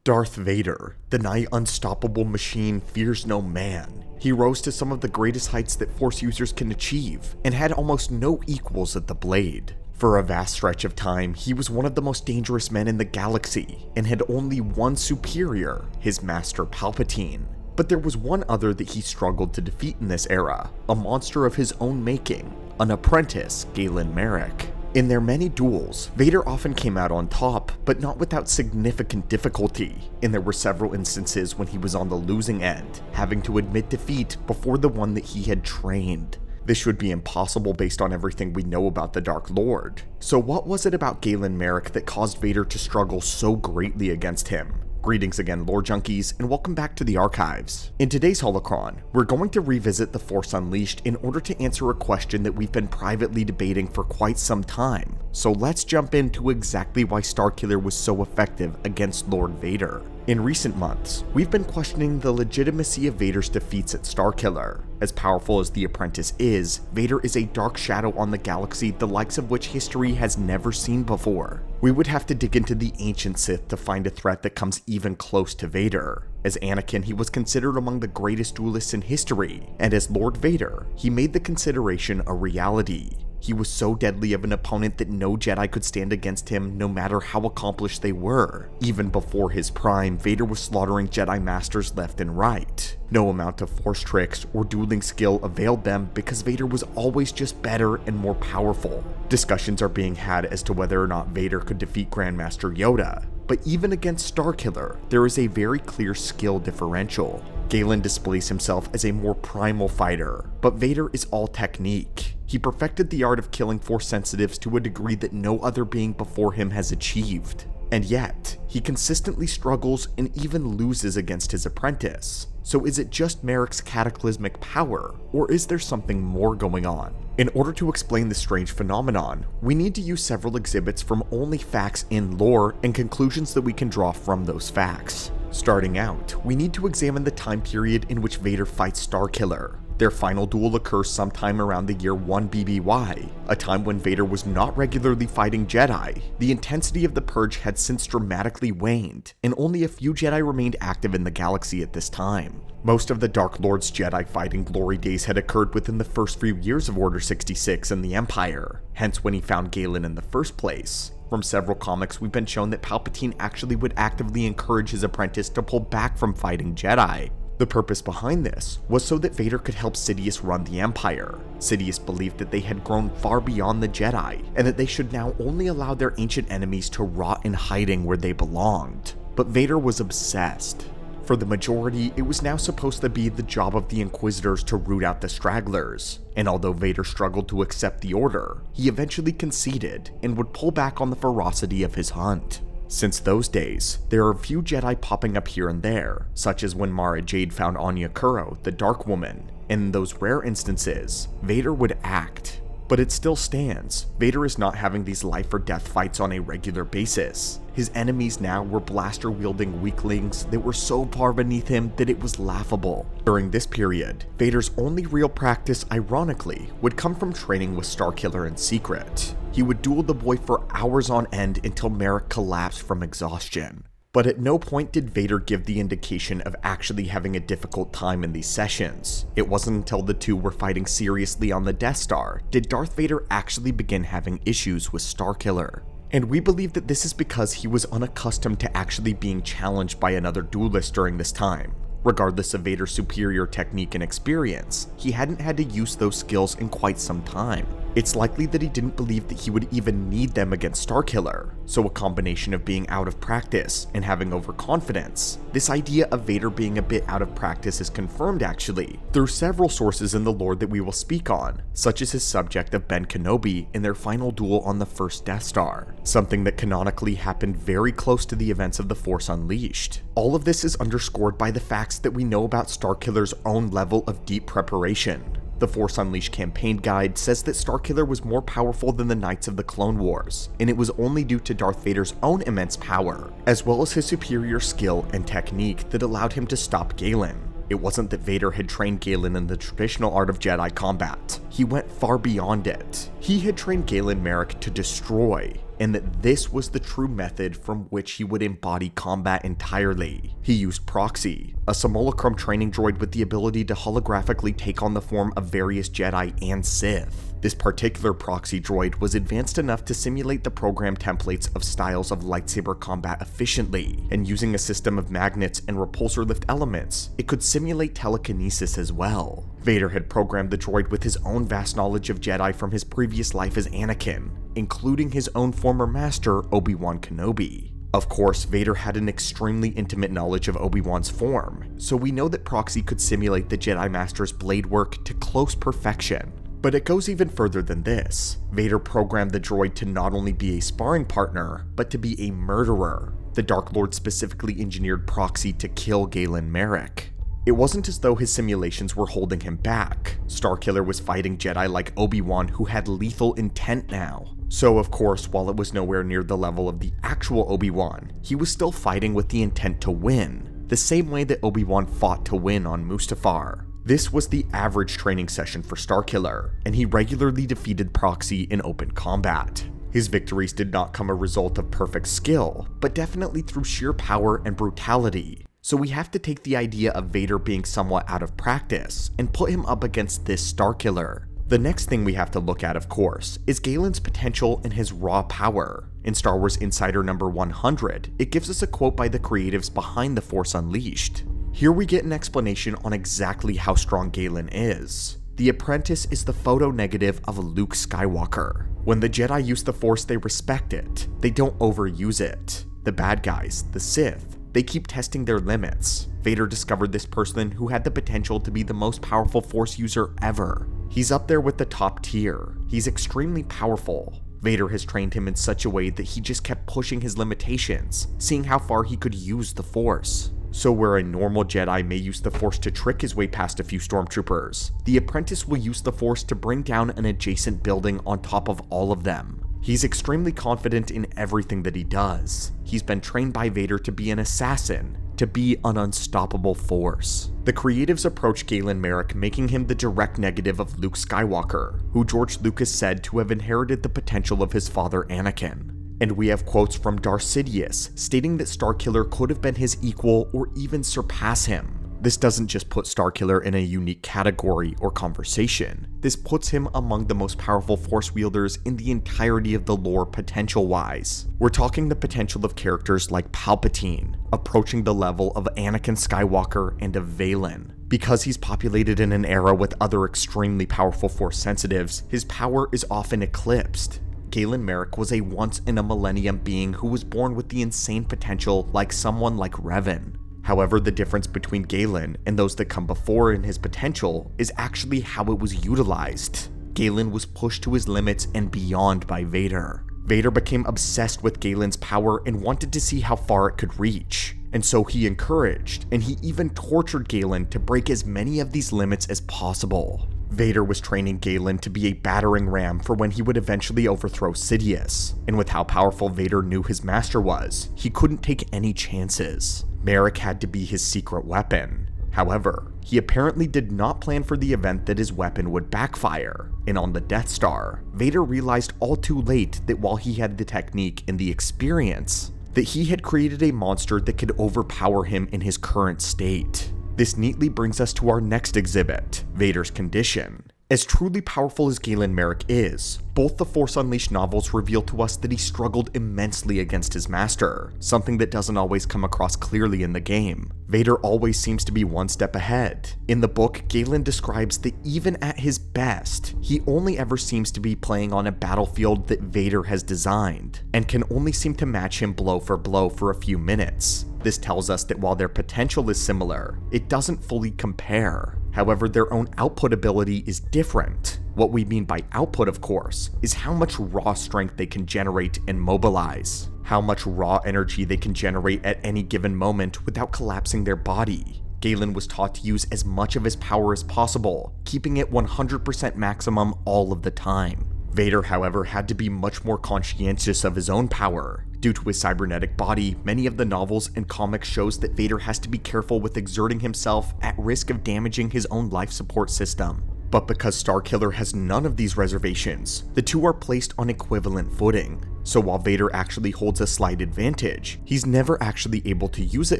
Darth Vader, the nigh unstoppable machine, fears no man. He rose to some of the greatest heights that Force users can achieve, and had almost no equals at the blade. For a vast stretch of time, he was one of the most dangerous men in the galaxy, and had only one superior, his master Palpatine. But there was one other that he struggled to defeat in this era, a monster of his own making, an apprentice, Marek. In their many duels, Vader often came out on top, but not without significant difficulty, and there were several instances when he was on the losing end, having to admit defeat before the one that he had trained. This should be impossible based on everything we know about the Dark Lord. So what was it about Marek that caused Vader to struggle so greatly against him? Greetings again, lore junkies, and welcome back to the archives. In today's holocron, we're going to revisit The Force Unleashed in order to answer a question that we've been privately debating for quite some time. So let's jump into exactly why Starkiller was so effective against Lord Vader. In recent months, we've been questioning the legitimacy of Vader's defeats at Starkiller. As powerful as the Apprentice is, Vader is a dark shadow on the galaxy the likes of which history has never seen before. We would have to dig into the ancient Sith to find a threat that comes even close to Vader. As Anakin, he was considered among the greatest duelists in history, and as Lord Vader, he made the consideration a reality. He was so deadly of an opponent that no Jedi could stand against him no matter how accomplished they were. Even before his prime, Vader was slaughtering Jedi Masters left and right. No amount of force tricks or dueling skill availed them because Vader was always just better and more powerful. Discussions are being had as to whether or not Vader could defeat Grandmaster Yoda. But even against Starkiller, there is a very clear skill differential. Galen displays himself as a more primal fighter, but Vader is all technique. He perfected the art of killing Force sensitives to a degree that no other being before him has achieved. And yet, he consistently struggles and even loses against his apprentice. So is it just Marek's cataclysmic power, or is there something more going on? In order to explain this strange phenomenon, we need to use several exhibits from only facts in lore and conclusions that we can draw from those facts. Starting out, we need to examine the time period in which Vader fights Starkiller. Their final duel occurs sometime around the year 1 BBY, a time when Vader was not regularly fighting Jedi. The intensity of the purge had since dramatically waned, and only a few Jedi remained active in the galaxy at this time. Most of the Dark Lord's Jedi fighting glory days had occurred within the first few years of Order 66 and the Empire, hence when he found Galen in the first place. From several comics, we've been shown that Palpatine actually would actively encourage his apprentice to pull back from fighting Jedi. The purpose behind this was so that Vader could help Sidious run the Empire. Sidious believed that they had grown far beyond the Jedi, and that they should now only allow their ancient enemies to rot in hiding where they belonged. But Vader was obsessed. For the majority, it was now supposed to be the job of the Inquisitors to root out the stragglers, and although Vader struggled to accept the order, he eventually conceded and would pull back on the ferocity of his hunt. Since those days, there are a few Jedi popping up here and there, such as when Mara Jade found Anya Kuro, the Dark Woman, and in those rare instances, Vader would act. But it still stands, Vader is not having these life or death fights on a regular basis. His enemies now were blaster-wielding weaklings that were so far beneath him that it was laughable. During this period, Vader's only real practice, ironically, would come from training with Starkiller in secret. He would duel the boy for hours on end until Marek collapsed from exhaustion. But at no point did Vader give the indication of actually having a difficult time in these sessions. It wasn't until the two were fighting seriously on the Death Star did Darth Vader actually begin having issues with Starkiller. And we believe that this is because he was unaccustomed to actually being challenged by another duelist during this time. Regardless of Vader's superior technique and experience, he hadn't had to use those skills in quite some time. It's likely that he didn't believe that he would even need them against Starkiller, so a combination of being out of practice and having overconfidence. This idea of Vader being a bit out of practice is confirmed actually through several sources in the lore that we will speak on, such as his subject of Ben Kenobi in their final duel on the first Death Star, something that canonically happened very close to the events of The Force Unleashed. All of this is underscored by the facts that we know about Starkiller's own level of deep preparation. The Force Unleashed campaign guide says that Starkiller was more powerful than the Knights of the Clone Wars, and it was only due to Darth Vader's own immense power, as well as his superior skill and technique that allowed him to stop Galen. It wasn't that Vader had trained Galen in the traditional art of Jedi combat. he went far beyond it. He had trained Galen Marek to destroy, and that this was the true method from which he would embody combat entirely. He used Proxy, a simulacrum training droid with the ability to holographically take on the form of various Jedi and Sith. This particular Proxy droid was advanced enough to simulate the program templates of styles of lightsaber combat efficiently, and using a system of magnets and repulsor lift elements, it could simulate telekinesis as well. Vader had programmed the droid with his own vast knowledge of Jedi from his previous life as Anakin, including his own former master, Obi-Wan Kenobi. Of course, Vader had an extremely intimate knowledge of Obi-Wan's form, so we know that Proxy could simulate the Jedi Master's blade work to close perfection. But it goes even further than this. Vader programmed the droid to not only be a sparring partner, but to be a murderer. The Dark Lord specifically engineered Proxy to kill Galen Marek. It wasn't as though his simulations were holding him back. Starkiller was fighting Jedi like Obi-Wan who had lethal intent now. So of course, while it was nowhere near the level of the actual Obi-Wan, he was still fighting with the intent to win, the same way that Obi-Wan fought to win on Mustafar. This was the average training session for Starkiller, and he regularly defeated Proxy in open combat. His victories did not come a result of perfect skill, but definitely through sheer power and brutality. So we have to take the idea of Vader being somewhat out of practice and put him up against this Starkiller. The next thing we have to look at, of course, is Galen's potential and his raw power. In Star Wars Insider number 100, it gives us a quote by the creatives behind The Force Unleashed. Here we get an explanation on exactly how strong Galen is. The Apprentice is the photo negative of Luke Skywalker. When the Jedi use the Force, they respect it. They don't overuse it. The bad guys, the Sith, they keep testing their limits. Vader discovered this person who had the potential to be the most powerful Force user ever. He's up there with the top tier. He's extremely powerful. Vader has trained him in such a way that he just kept pushing his limitations, seeing how far he could use the Force. So where a normal Jedi may use the Force to trick his way past a few stormtroopers, the Apprentice will use the Force to bring down an adjacent building on top of all of them. He's extremely confident in everything that he does. He's been trained by Vader to be an assassin, to be an unstoppable force. The creatives approach Galen Marek, making him the direct negative of Luke Skywalker, who George Lucas said to have inherited the potential of his father Anakin. And we have quotes from Darth Sidious stating that Starkiller could have been his equal or even surpass him. This doesn't just put Starkiller in a unique category or conversation. This puts him among the most powerful Force wielders in the entirety of the lore potential-wise. We're talking the potential of characters like Palpatine, approaching the level of Anakin Skywalker and of Valen. Because he's populated in an era with other extremely powerful Force sensitives, his power is often eclipsed. Galen Marek was a once-in-a-millennium being who was born with the insane potential like someone like Revan. However, the difference between Galen and those that come before in his potential is actually how it was utilized. Galen was pushed to his limits and beyond by Vader. Vader became obsessed with Galen's power and wanted to see how far it could reach. And so he encouraged, and he even tortured Galen to break as many of these limits as possible. Vader was training Galen to be a battering ram for when he would eventually overthrow Sidious, and with how powerful Vader knew his master was, he couldn't take any chances. Marek had to be his secret weapon. However, he apparently did not plan for the event that his weapon would backfire, and on the Death Star, Vader realized all too late that while he had the technique and the experience, that he had created a monster that could overpower him in his current state. This neatly brings us to our next exhibit, Vader's condition. As truly powerful as Galen Marek is, both the Force Unleashed novels reveal to us that he struggled immensely against his master, something that doesn't always come across clearly in the game. Vader always seems to be one step ahead. In the book, Galen describes that even at his best, he only ever seems to be playing on a battlefield that Vader has designed, and can only seem to match him blow for a few minutes. This tells us that while their potential is similar, it doesn't fully compare. However, their own output ability is different. What we mean by output, of course, is how much raw strength they can generate and mobilize, how much raw energy they can generate at any given moment without collapsing their body. Galen was taught to use as much of his power as possible, keeping it 100% maximum all of the time. Vader, however, had to be much more conscientious of his own power. Due to his cybernetic body, many of the novels and comics shows that Vader has to be careful with exerting himself at risk of damaging his own life support system. But because Starkiller has none of these reservations, the two are placed on equivalent footing. So while Vader actually holds a slight advantage, he's never actually able to use it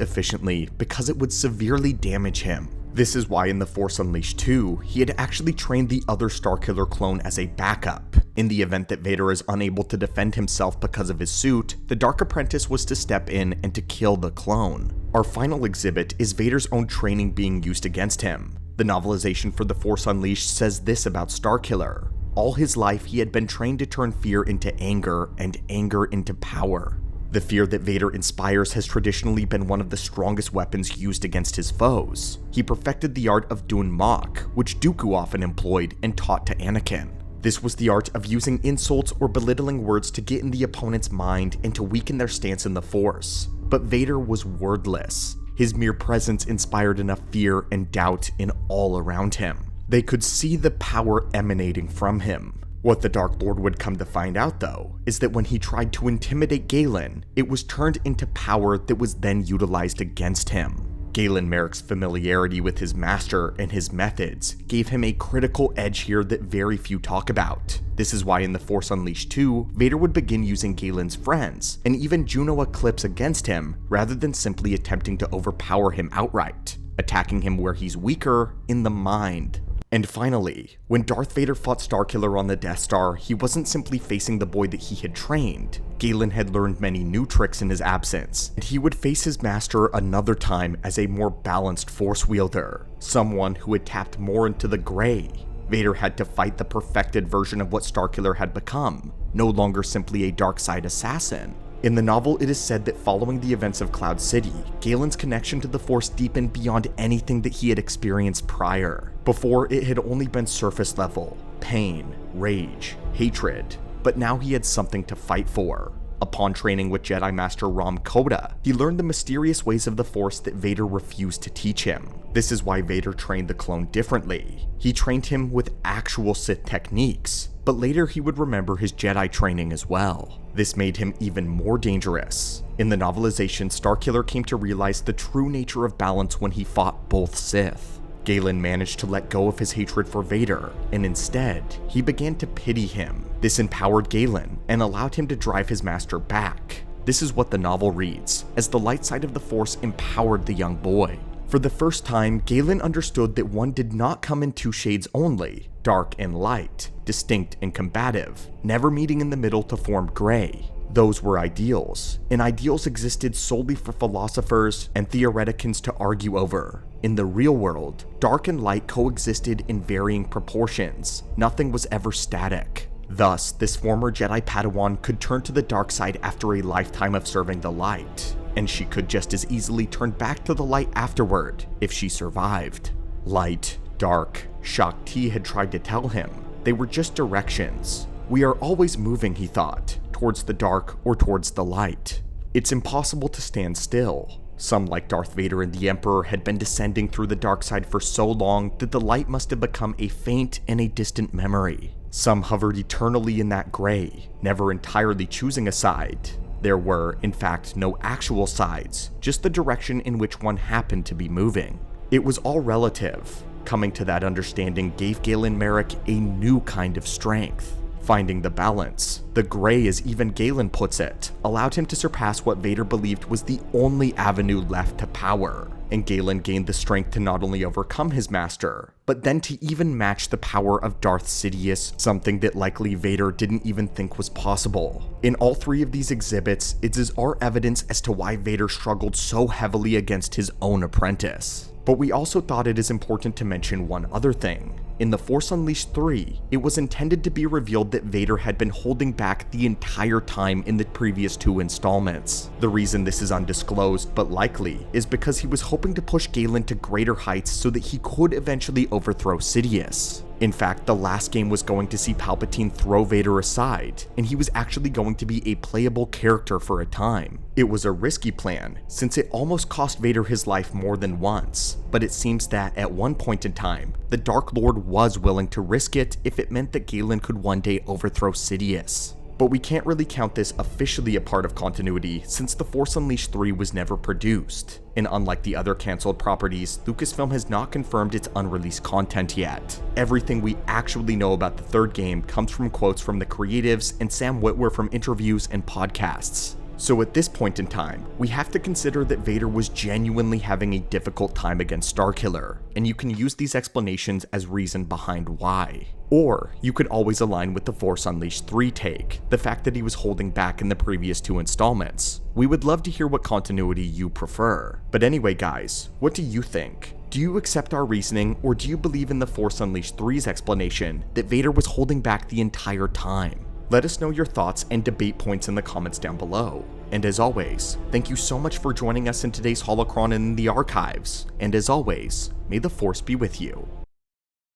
efficiently because it would severely damage him. This is why in The Force Unleashed 2, he had actually trained the other Starkiller clone as a backup. In the event that Vader is unable to defend himself because of his suit, the Dark Apprentice was to step in and to kill the clone. Our final exhibit is Vader's own training being used against him. The novelization for The Force Unleashed says this about Starkiller. All his life he had been trained to turn fear into anger and anger into power. The fear that Vader inspires has traditionally been one of the strongest weapons used against his foes. He perfected the art of unmatched, which Dooku often employed and taught to Anakin. This was the art of using insults or belittling words to get in the opponent's mind and to weaken their stance in the Force. But Vader was wordless. His mere presence inspired enough fear and doubt in all around him. They could see the power emanating from him. What the Dark Lord would come to find out, though, is that when he tried to intimidate Galen, it was turned into power that was then utilized against him. Galen Marek's familiarity with his master and his methods gave him a critical edge here that very few talk about. This is why in The Force Unleashed 2, Vader would begin using Galen's friends, and even Juno Eclipse against him, rather than simply attempting to overpower him outright, attacking him where he's weaker, in the mind. And finally, when Darth Vader fought Starkiller on the Death Star, he wasn't simply facing the boy that he had trained. Galen had learned many new tricks in his absence, and he would face his master another time as a more balanced Force wielder, someone who had tapped more into the gray. Vader had to fight the perfected version of what Starkiller had become, no longer simply a dark side assassin. In the novel, it is said that following the events of Cloud City, Galen's connection to the Force deepened beyond anything that he had experienced prior. Before, it had only been surface level, pain, rage, hatred, but now he had something to fight for. Upon training with Jedi Master Ram Koda, he learned the mysterious ways of the Force that Vader refused to teach him. This is why Vader trained the clone differently. He trained him with actual Sith techniques, but later he would remember his Jedi training as well. This made him even more dangerous. In the novelization, Starkiller came to realize the true nature of balance when he fought both Sith. Galen managed to let go of his hatred for Vader, and instead, he began to pity him. This empowered Galen and allowed him to drive his master back. This is what the novel reads, as the light side of the Force empowered the young boy. For the first time, Galen understood that one did not come in two shades only, dark and light, distinct and combative, never meeting in the middle to form gray. Those were ideals, and ideals existed solely for philosophers and theoreticans to argue over. In the real world, dark and light coexisted in varying proportions. Nothing was ever static. Thus, this former Jedi Padawan could turn to the dark side after a lifetime of serving the light, and she could just as easily turn back to the light afterward if she survived. Light, dark, Shaak Ti had tried to tell him. They were just directions. We are always moving, he thought, towards the dark or towards the light. It's impossible to stand still. Some, like Darth Vader and the Emperor, had been descending through the dark side for so long that the light must have become a faint and a distant memory. Some hovered eternally in that gray, never entirely choosing a side. There were, in fact, no actual sides, just the direction in which one happened to be moving. It was all relative. Coming to that understanding gave Galen Marek a new kind of strength. Finding the balance, the gray as even Galen puts it, allowed him to surpass what Vader believed was the only avenue left to power. And Galen gained the strength to not only overcome his master, but then to even match the power of Darth Sidious, something that likely Vader didn't even think was possible. In all three of these exhibits, it is our evidence as to why Vader struggled so heavily against his own apprentice. But we also thought it is important to mention one other thing. In The Force Unleashed 3, it was intended to be revealed that Vader had been holding back the entire time in the previous two installments. The reason this is undisclosed, but likely, is because he was hoping to push Galen to greater heights so that he could eventually overthrow Sidious. In fact, the last game was going to see Palpatine throw Vader aside, and he was actually going to be a playable character for a time. It was a risky plan, since it almost cost Vader his life more than once, but it seems that at one point in time, the Dark Lord was willing to risk it if it meant that Galen could one day overthrow Sidious. but we can't really count this officially a part of continuity since The Force Unleashed 3 was never produced, and unlike the other cancelled properties, Lucasfilm has not confirmed its unreleased content yet. Everything we actually know about the third game comes from quotes from the creatives and Sam Witwer from interviews and podcasts. So at this point in time, we have to consider that Vader was genuinely having a difficult time against Starkiller, and you can use these explanations as reason behind why. Or you could always align with the Force Unleashed 3 take, the fact that he was holding back in the previous 2 installments. We would love to hear what continuity you prefer. But anyway guys, what do you think? Do you accept our reasoning, or do you believe in the Force Unleashed 3's explanation that Vader was holding back the entire time? Let us know your thoughts and debate points in the comments down below. And as always, thank you so much for joining us in today's Holocron and in the archives. And as always, may the Force be with you.